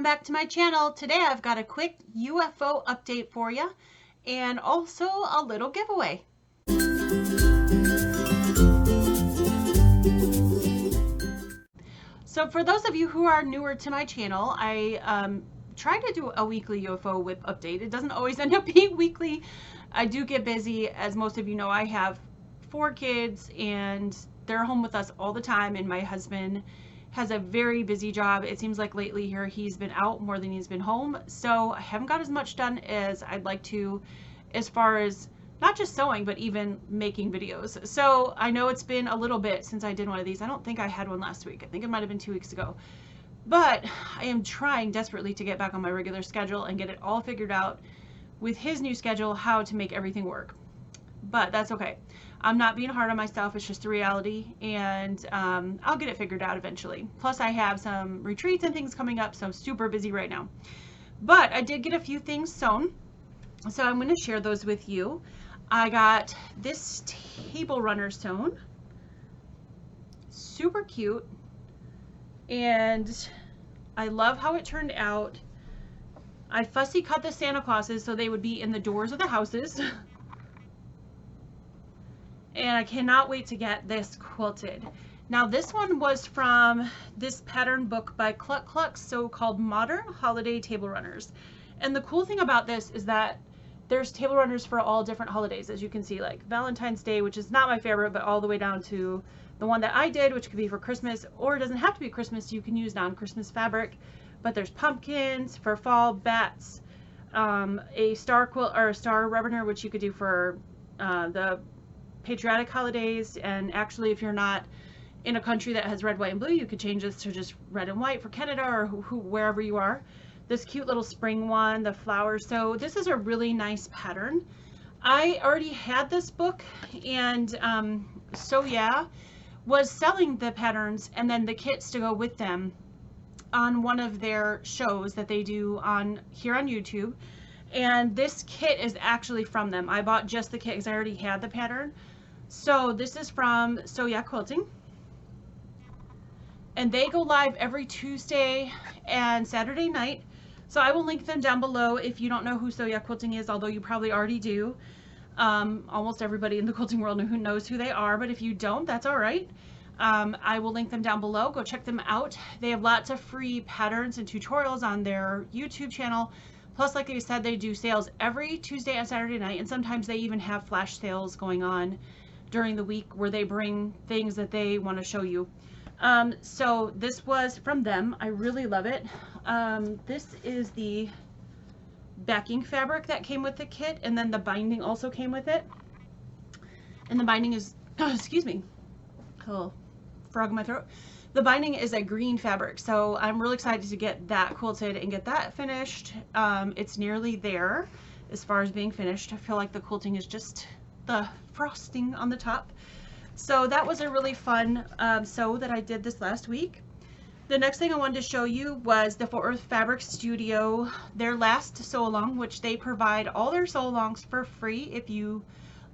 back to my channel. Today I've got a quick UFO update for you and also a little giveaway. So for those of you who are newer to my channel, I try to do a weekly UFO WIP update. It doesn't always end up being weekly. I do get busy. As most of you know, I have 4 kids and they're home with us all the time, and my husband has a very busy job. It seems like lately here he's been out more than he's been home, so I haven't got as much done as I'd like to as far as not just sewing but even making videos. So I know it's been a little bit since I did one of these. I don't think I had one last week. I think it might have been 2 weeks ago, but I am trying desperately to get back on my regular schedule and get it all figured out with his new schedule, how to make everything work. But that's okay. I'm not being hard on myself. It's just a reality, and I'll get it figured out eventually. Plus I have some retreats and things coming up, so I'm super busy right now. But I did get a few things sewn, so I'm going to share those with you. I got this table runner sewn. Super cute, and I love how it turned out. I fussy cut the Santa Clauses so they would be in the doors of the houses. And I cannot wait to get this quilted. Now this one was from this pattern book by Cluck Cluck, so-called Modern Holiday Table Runners. And the cool thing about this is that there's table runners for all different holidays, as you can see, like Valentine's Day, which is not my favorite, but all the way down to the one that I did, which could be for Christmas, or it doesn't have to be Christmas. You can use non-Christmas fabric, but there's pumpkins for fall, bats, a star quilt or a star rubber, which you could do for the patriotic holidays. And actually, if you're not in a country that has red, white, and blue, you could change this to just red and white for Canada or wherever you are. This cute little spring one, the flowers. So this is a really nice pattern. I already had this book, and So Yeah was selling the patterns and then the kits to go with them on one of their shows that they do here on YouTube. And this kit is actually from them. I bought just the kit because I already had the pattern. So this is from So Yeah Quilting, and they go live every Tuesday and Saturday night. So I will link them down below if you don't know who So Yeah Quilting is, although you probably already do. Almost everybody in the quilting world knows who they are, but if you don't, that's all right. I will link them down below. Go check them out. They have lots of free patterns and tutorials on their YouTube channel. Plus, like I said, they do sales every Tuesday and Saturday night, and sometimes they even have flash sales going on during the week where they bring things that they want to show you. So this was from them. I really love it. This is the backing fabric that came with the kit, and then the binding also came with it. And the binding is, excuse me, oh, frog in my throat. The binding is a green fabric, so I'm really excited to get that quilted and get that finished. It's nearly there as far as being finished. I feel like the quilting is just the frosting on the top. So that was a really fun sew that I did this last week. The next thing I wanted to show you was the Fort Worth Fabric Studio, their last sew along, which they provide all their sew alongs for free. If you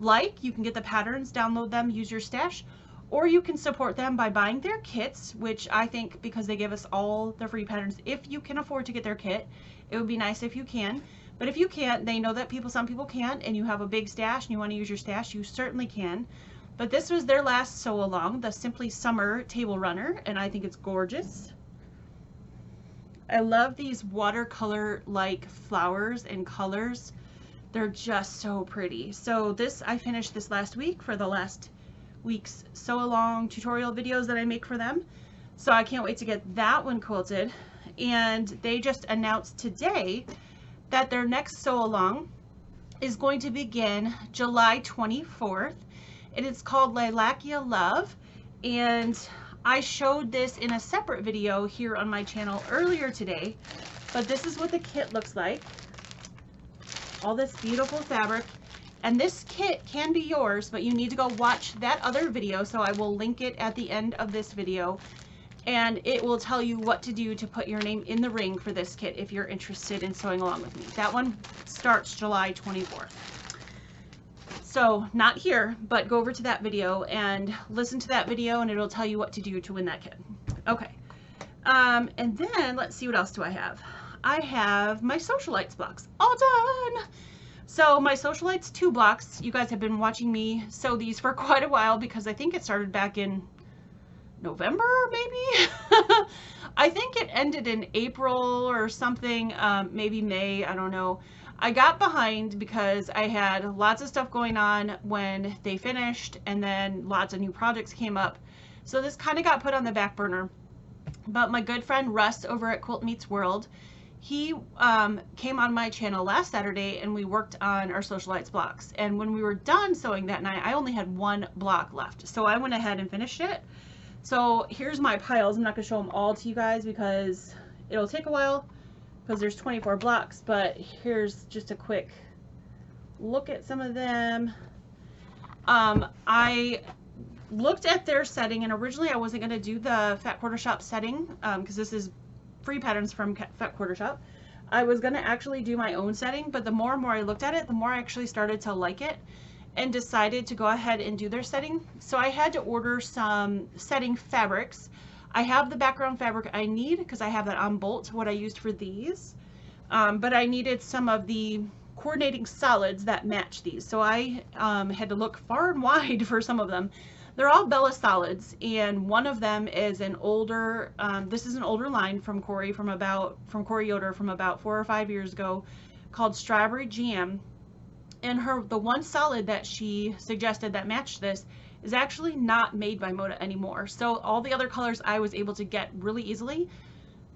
like, you can get the patterns, download them, use your stash, or you can support them by buying their kits, which I think, because they give us all the free patterns, if you can afford to get their kit, it would be nice if you can. But if you can't, they know that some people can't, and you have a big stash and you want to use your stash, you certainly can. But this was their last sew along, the Simply Summer Table Runner, and I think it's gorgeous. I love these watercolor like flowers and colors. They're just so pretty. So this, I finished this last week for the last week's sew along tutorial videos that I make for them. So I can't wait to get that one quilted. And they just announced today that their next sew along is going to begin July 24th. And it's called Lilacia Love. And I showed this in a separate video here on my channel earlier today, but this is what the kit looks like. All this beautiful fabric. And this kit can be yours, but you need to go watch that other video, so I will link it at the end of this video, and it will tell you what to do to put your name in the ring for this kit if you're interested in sewing along with me. That one starts July 24th. So not here, but go over to that video and listen to that video, and it'll tell you what to do to win that kit. Okay. And then let's see, what else do I have? I have my Socialites blocks all done. So my Socialites 2 blocks, you guys have been watching me sew these for quite a while because I think it started back in November, maybe? I think it ended in April or something, maybe May, I don't know. I got behind because I had lots of stuff going on when they finished, and then lots of new projects came up. So this kind of got put on the back burner. But my good friend Russ over at Quilt Meets World, he came on my channel last Saturday and we worked on our Socialites blocks. And when we were done sewing that night, I only had 1 block left. So I went ahead and finished it. So here's my piles. I'm not going to show them all to you guys because it'll take a while because there's 24 blocks. But here's just a quick look at some of them. I looked at their setting, and originally I wasn't going to do the Fat Quarter Shop setting because this is free patterns from Fat Quarter Shop. I was going to actually do my own setting, but the more and more I looked at it, the more I actually started to like it and decided to go ahead and do their setting. So I had to order some setting fabrics. I have the background fabric I need because I have that on bolt, what I used for these. But I needed some of the coordinating solids that match these. So I had to look far and wide for some of them. They're all Bella solids, and one of them is an older, this is an older line from Corey, from Corey Yoder from about 4 or 5 years ago, called Strawberry Jam. And the one solid that she suggested that matched this is actually not made by Moda anymore. So all the other colors I was able to get really easily.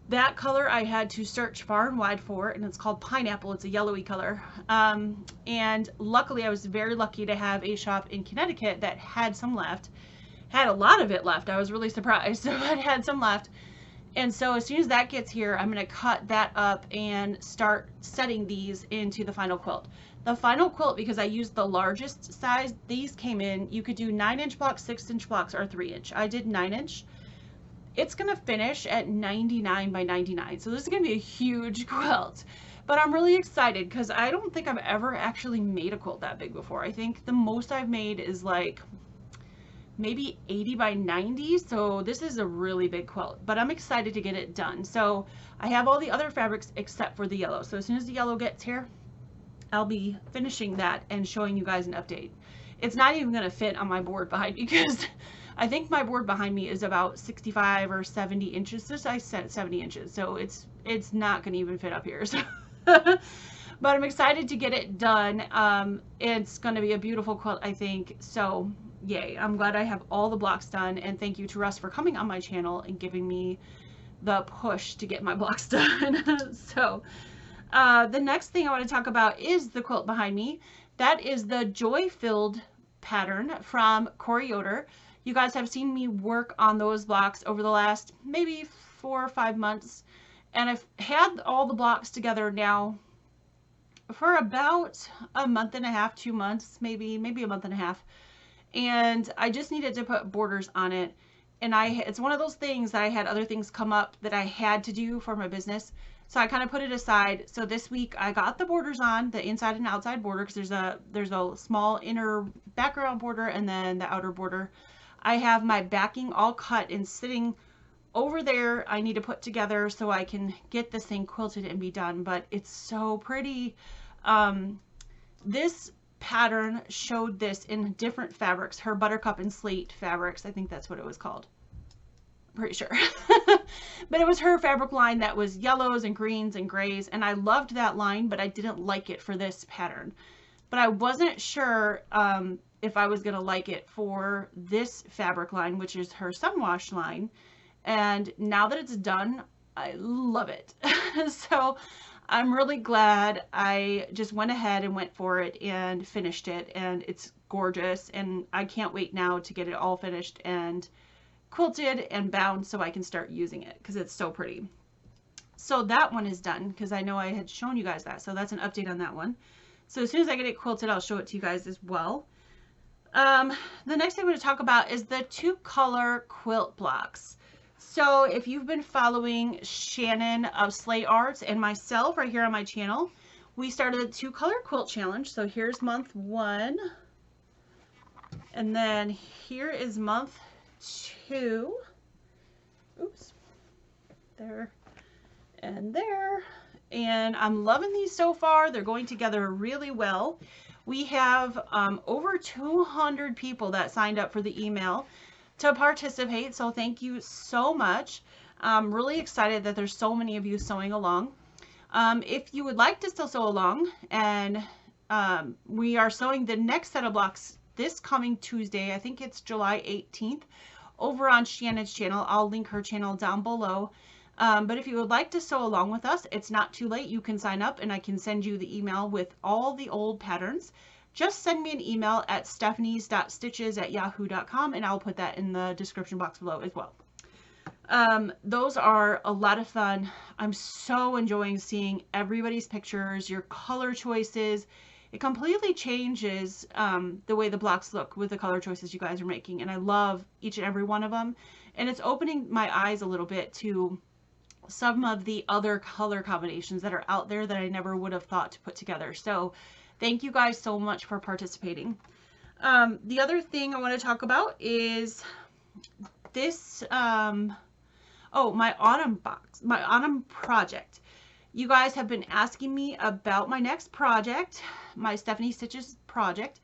That color I had to search far and wide for, and it's called Pineapple. It's a yellowy color. And luckily, I was very lucky to have a shop in Connecticut that had some left. Had a lot of it left. I was really surprised, but had some left. And so as soon as that gets here, I'm going to cut that up and start setting these into the final quilt. The final quilt, because I used the largest size, these came in, you could do 9-inch blocks, 6-inch blocks, or 3-inch. I did 9-inch. It's going to finish at 99 by 99. So this is going to be a huge quilt. But I'm really excited because I don't think I've ever actually made a quilt that big before. I think the most I've made is like maybe 80 by 90. So this is a really big quilt, but I'm excited to get it done. So I have all the other fabrics except for the yellow. So as soon as the yellow gets here, I'll be finishing that and showing you guys an update. It's not even going to fit on my board behind me because I think my board behind me is about 65 or 70 inches. This I set 70 inches, so it's not going to even fit up here. So but I'm excited to get it done. It's going to be a beautiful quilt, I think. So yay, I'm glad I have all the blocks done, and thank you to Russ for coming on my channel and giving me the push to get my blocks done. So the next thing I want to talk about is the quilt behind me. That is the Joy Filled pattern from Corey Yoder. You guys have seen me work on those blocks over the last maybe 4 or 5 months, and I've had all the blocks together now for about a month and a half, 2 months, maybe a month and a half, and I just needed to put borders on it. And it's one of those things that I had other things come up that I had to do for my business, so I kind of put it aside. So this week I got the borders on, the inside and outside border, because there's a small inner background border and then the outer border. I have my backing all cut and sitting over there. I need to put together so I can get this thing quilted and be done, but it's so pretty. This pattern showed this in different fabrics, her Buttercup and Slate fabrics. I think that's what it was called. I'm pretty sure. But it was her fabric line that was yellows and greens and grays, and I loved that line, but I didn't like it for this pattern. But I wasn't sure if I was going to like it for this fabric line, which is her Sunwash line. And now that it's done, I love it. So I'm really glad I just went ahead and went for it and finished it, and it's gorgeous, and I can't wait now to get it all finished and quilted and bound so I can start using it because it's so pretty. So that one is done because I know I had shown you guys that, so that's an update on that one. So as soon as I get it quilted, I'll show it to you guys as well. The next thing I'm going to talk about is the 2-color quilt blocks. So if you've been following Shannon of Slay Arts and myself right here on my channel, we started a 2-color quilt challenge. So here's month 1, and then here is month 2. Oops, there and there. and I'm loving these so far. They're going together really well. We have over 200 people that signed up for the email to participate, so thank you so much. I'm really excited that there's so many of you sewing along. If you would like to still sew along, and we are sewing the next set of blocks this coming Tuesday, I think it's July 18th, over on Shannon's channel. I'll link her channel down below. But if you would like to sew along with us, it's not too late. You can sign up and I can send you the email with all the old patterns. Just send me an email at stephanies.stitches@yahoo.com and I'll put that in the description box below as well. Those are a lot of fun. I'm so enjoying seeing everybody's pictures, your color choices. It completely changes the way the blocks look with the color choices you guys are making, and I love each and every one of them. And it's opening my eyes a little bit to some of the other color combinations that are out there that I never would have thought to put together. So thank you guys so much for participating. The other thing I want to talk about is this, oh, my autumn box, my autumn project. You guys have been asking me about my next project, my Stephanie Stitches project.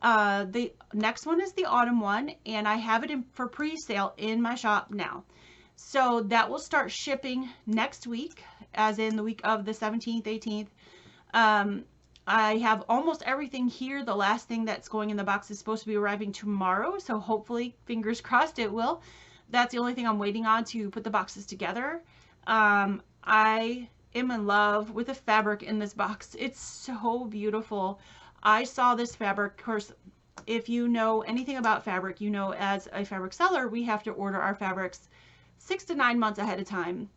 The next one is the autumn one, and I have it in for pre-sale in my shop now. So that will start shipping next week, as in the week of the 17th, 18th. I have almost everything here. The last thing that's going in the box is supposed to be arriving tomorrow, so hopefully, fingers crossed, it will. That's the only thing I'm waiting on to put the boxes together. I am in love with the fabric in this box. It's so beautiful. I saw this fabric. Of course, if you know anything about fabric, you know as a fabric seller, we have to order our fabrics 6 to 9 months ahead of time.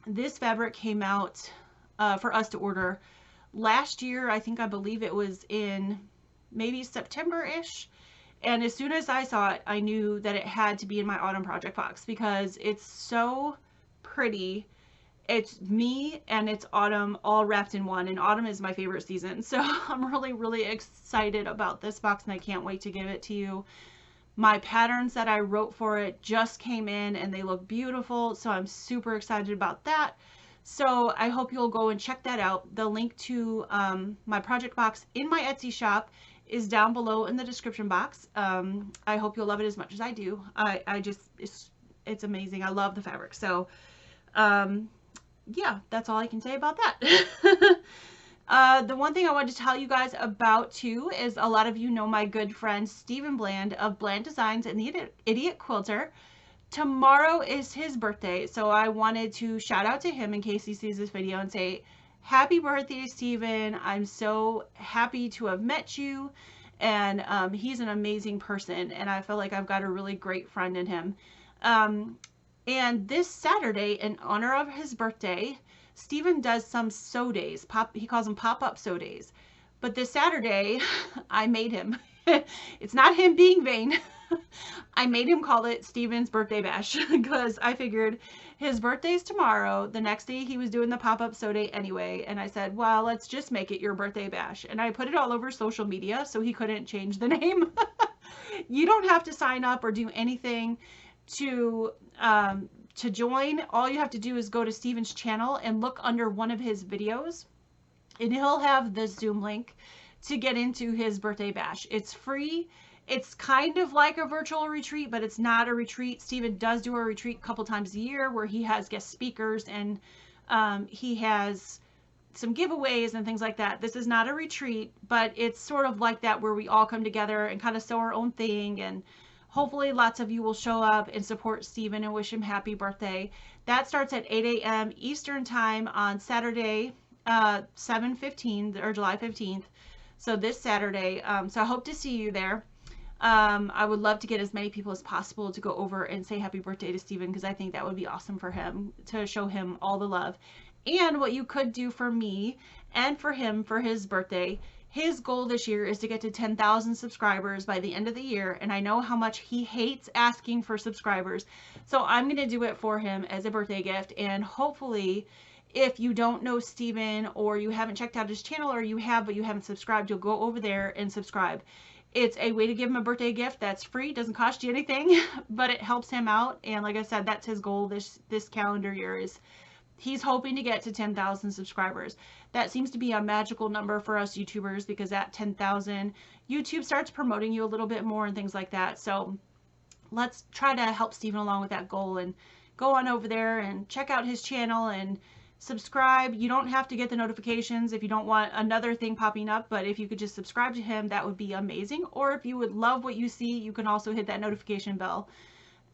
This fabric came out for us to order last year. I believe it was in maybe September-ish. And as soon as I saw it, I knew that it had to be in my autumn project box because it's so pretty. It's me and it's autumn all wrapped in one, and autumn is my favorite season. So I'm really, really excited about this box and I can't wait to give it to you. My patterns that I wrote for it just came in and they look beautiful. So I'm super excited about that. So I hope you'll go and check that out. The link to my project box in my Etsy shop is down below in the description box. I hope you'll love it as much as I do. I just, it's amazing. I love the fabric. So yeah, that's all I can say about that. The one thing I wanted to tell you guys about too is a lot of you know my good friend Stephen Bland of Bland Designs and the Idiot Quilter. Tomorrow is his birthday, so I wanted to shout out to him in case he sees this video and say, happy birthday, Stephen. I'm so happy to have met you, and he's an amazing person, and I feel like I've got a really great friend in him. And this Saturday, in honor of his birthday, Stephen does some sew days. He calls them pop-up sew days. But this Saturday, I made him. It's not him being vain. I made him call it Stephen's birthday bash because I figured his birthday's tomorrow. The next day he was doing the pop-up sew day anyway. And I said, well, let's just make it your birthday bash. And I put it all over social media so he couldn't change the name. You don't have to sign up or do anything to join. All you have to do is go to Stephen's channel and look under one of his videos and he'll have the Zoom link to get into his birthday bash. It's free. It's kind of like a virtual retreat, but it's not a retreat. Stephen does do a retreat a couple times a year where he has guest speakers and he has some giveaways and things like that. This is not a retreat, but it's sort of like that where we all come together and kind of sew our own thing, and hopefully lots of you will show up and support Stephen and wish him happy birthday. That starts at 8 a.m. Eastern time on Saturday, 7/15 or July 15th. So this Saturday. So I hope to see you there. I would love to get as many people as possible to go over and say happy birthday to Stephen because I think that would be awesome for him, to show him all the love. And what you could do for me and for him for his birthday, his goal this year is to get to 10,000 subscribers by the end of the year. And I know how much he hates asking for subscribers. So I'm going to do it for him as a birthday gift. And hopefully, if you don't know Stephen or you haven't checked out his channel, or you have but you haven't subscribed, you'll go over there and subscribe. It's a way to give him a birthday gift that's free, doesn't cost you anything, but it helps him out. And like I said, that's his goal this calendar year, is He's hoping to get to 10,000 subscribers. That seems to be a magical number for us YouTubers, because at 10,000, YouTube starts promoting you a little bit more and things like that. So let's try to help Steven along with that goal, and go on over there and check out his channel and subscribe. You don't have to get the notifications if you don't want another thing popping up, but if you could just subscribe to him, that would be amazing. Or if you would love what you see, you can also hit that notification bell.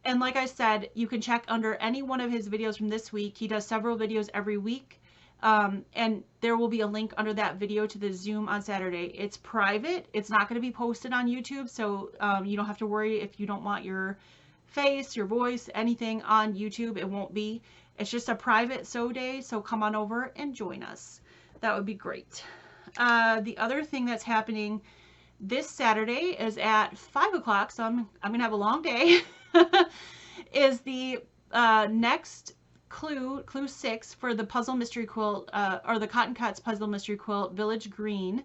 And like I said, you can check under any one of his videos from this week. He does several videos every week. And there will be a link under that video to the Zoom on Saturday. It's private. It's not going to be posted on YouTube. So you don't have to worry if you don't want your face, your voice, anything on YouTube. It won't be. It's just a private sew day. So come on over and join us. That would be great. The other thing that's happening this Saturday is at 5 o'clock. So I'm going to have a long day. Is the next clue 6 for the puzzle mystery quilt, or the Cotton Cuts puzzle mystery quilt, Village Green.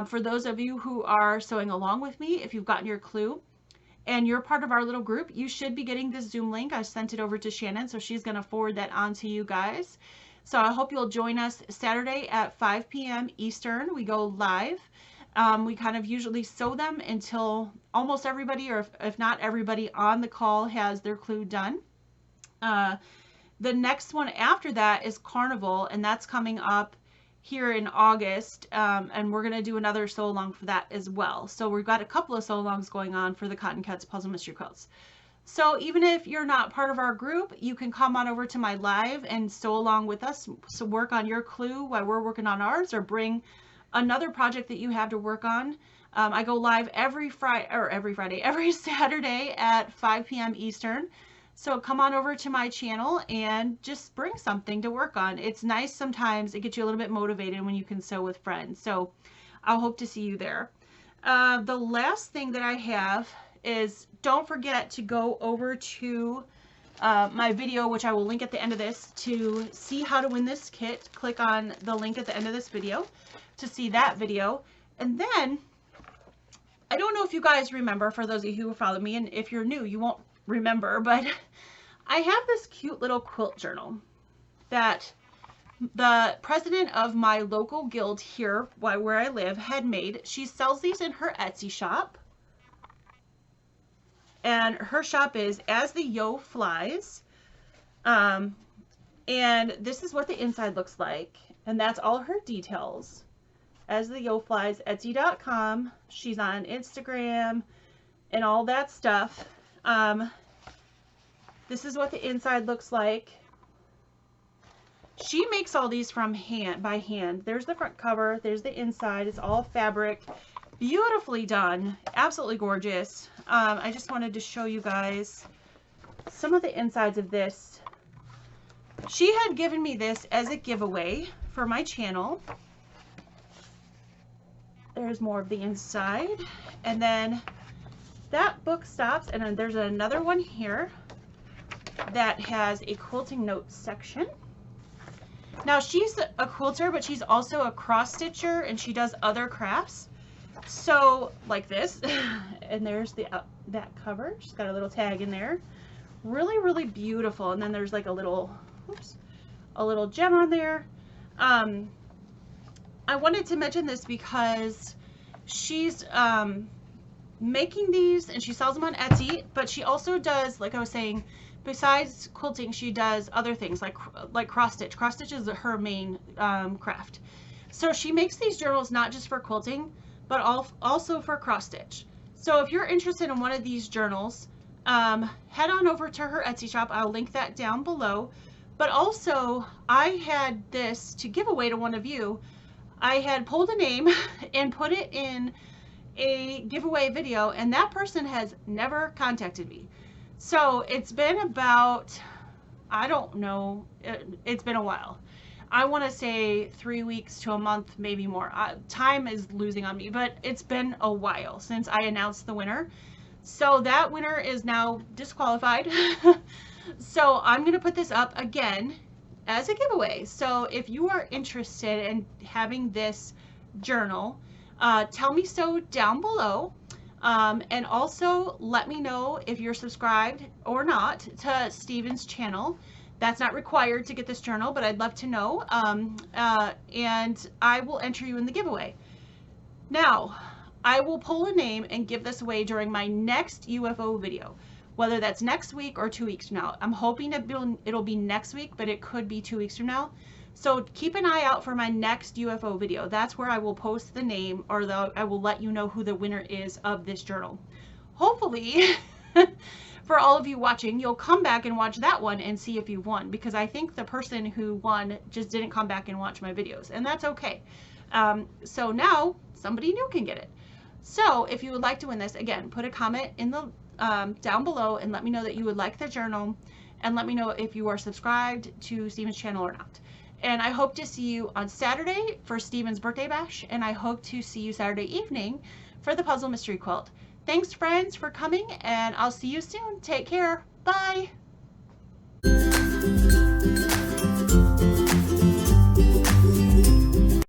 For those of you who are sewing along with me, if you've gotten your clue and you're part of our little group, you should be getting this Zoom link. I sent it over to Shannon, so she's going to forward that on to you guys. So I hope you'll join us Saturday at 5 p.m. Eastern. We go live. We kind of usually sew them until almost everybody, or if not everybody on the call, has their clue done. The next one after that is Carnival, and that's coming up here in August, and we're going to do another sew along for that as well. So we've got a couple of sew alongs going on for the Cotton Cuts puzzle mystery quilts. So even if you're not part of our group, you can come on over to my live and sew along with us, so work on your clue while we're working on ours, or bring another project that you have to work on. I go live every Saturday at 5 p.m. Eastern. So come on over to my channel and just bring something to work on. It's nice sometimes. It gets you a little bit motivated when you can sew with friends. So I'll hope to see you there. The last thing that I have is, don't forget to go over to my video, which I will link at the end of this, to see how to win this kit. Click on the link at the end of this video to see that video. And then, I don't know if you guys remember, for those of you who follow me, and if you're new, you won't remember, but I have this cute little quilt journal that the president of my local guild here, where I live, had made. She sells these in her Etsy shop. And her shop is As the Yo Flies. And this is what the inside looks like. And that's all her details. As the Yo Flies, Etsy.com. She's on Instagram and all that stuff. This is what the inside looks like. She makes all these by hand. There's the front cover. There's the inside. It's all fabric. Beautifully done. Absolutely gorgeous. I just wanted to show you guys some of the insides of this. She had given me this as a giveaway for my channel. There's more of the inside, and then that book stops, and then there's another one here that has a quilting notes section. Now, she's a quilter, but she's also a cross stitcher, and she does other crafts. So like this, and there's the that cover. She's got a little tag in there. Really, really beautiful. And then there's like a little, a little gem on there. I wanted to mention this because she's making these, and she sells them on Etsy, but she also does, like I was saying, besides quilting, she does other things like cross stitch. Cross stitch is her main craft. So she makes these journals not just for quilting, but also for cross stitch. So if you're interested in one of these journals, head on over to her Etsy shop. I'll link that down below. But also, I had this to give away to one of you. I had pulled a name and put it in a giveaway video, and that person has never contacted me. So it's been about, I don't know, it's been a while. I want to say 3 weeks to a month, maybe more. Time is losing on me, but it's been a while since I announced the winner. So that winner is now disqualified. So I'm going to put this up again as a giveaway. So if you are interested in having this journal, tell me so down below. And also let me know if you're subscribed or not to Steven's channel. That's not required to get this journal, but I'd love to know. And I will enter you in the giveaway. Now, I will pull a name and give this away during my next UFO video, whether that's next week or 2 weeks from now. I'm hoping it'll be next week, but it could be 2 weeks from now. So keep an eye out for my next UFO video. That's where I will post the name, or I will let you know who the winner is of this journal. Hopefully, for all of you watching, you'll come back and watch that one and see if you won, because I think the person who won just didn't come back and watch my videos, and that's okay. So now somebody new can get it. So if you would like to win this, again, put a comment in the down below and let me know that you would like the journal, and let me know if you are subscribed to Steven's channel or not. And I hope to see you on Saturday for Steven's birthday bash, and I hope to see you Saturday evening for the puzzle mystery quilt. Thanks, friends, for coming, and I'll see you soon. Take care. Bye.